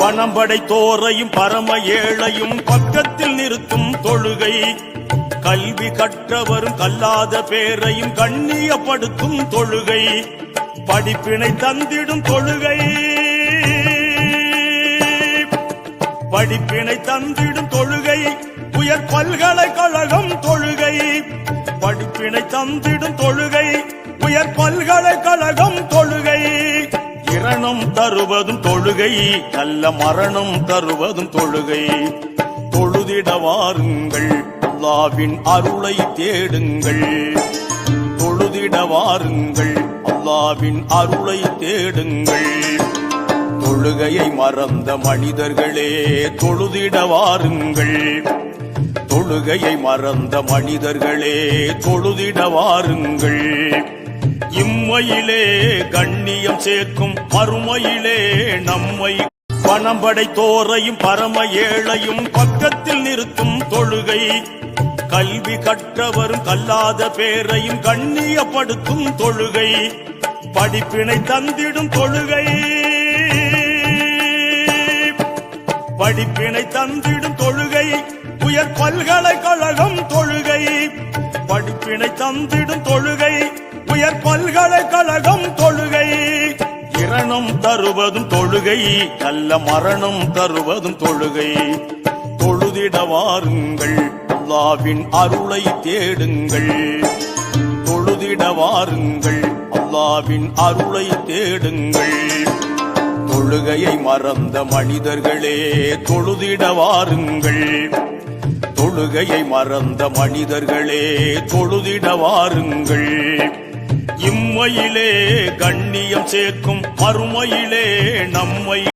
பணம் படைத்தோரையும் பரம ஏழையும் பக்கத்தில் நிறுத்தும் தொழுகை, கல்வி கற்றவரும் கல்லாத பேரையும் கண்ணியப்படுத்தும் தொழுகை, படிப்பினை தந்திடும் தொழுகை, படிப்பினை தந்திடும் தொழுகை, உயர் பல்கலைக்கழகம் தொழுகை, படிப்பினை தந்திடும் தொழுகை, உயர் பல்கலைக்கழகம் தொழுகை, இரணம் தருவதும் தொழுகை, நல்ல மரணம் தருவதும் தொழுகை. தொழுதிட வாருங்கள், அல்லாஹ்வின் அருளை தேடுங்கள். தொழுதிட வாருங்கள், அல்லாஹ்வின் அருளை தேடுங்கள். தொழுகையை மறந்த மனிதர்களே தொழுதிட வாருங்கள். தொழுகையை மறந்த மனிதர்களே தொழுதிட வாருங்கள். இம்மையிலே கண்ணியம் சேர்க்கும் மறுமையிலே நம்மை பணம் படைத்தோரையும் பரம ஏழையும் பக்கத்தில் நிறுத்தும் தொழுகை, கல்வி கற்றவரும் கல்லாத பேரையும் கண்ணியப்படுத்தும் தொழுகை, படிப்பினை தந்திடும் தொழுகை, படிப்பினை தந்திடும் தொழுகை, உயர் பல்கலைக்கழகம் தொழுகை, படிப்பினை தந்திடும் தொழுகை, உயர் பல்கலைக்கழகம் தொழுகை, இரணம் தருவதும் தொழுகை, நல்ல மரணம் தருவதும் தொழுகை. தொழுதிட வாருங்கள், அல்லாஹ்வின் அருளை தேடுங்கள். தொழுதிட வாருங்கள், அல்லாஹ்வின் அருளை தேடுங்கள். தொழுகையை மறந்த மனிதர்களே தொழுதிட வாருங்கள். தொழுகையை மறந்த மனிதர்களே தொழுதிட வாருங்கள். இம்மையிலே கண்ணியம் சேர்க்கும் மறுமையிலே நம்மை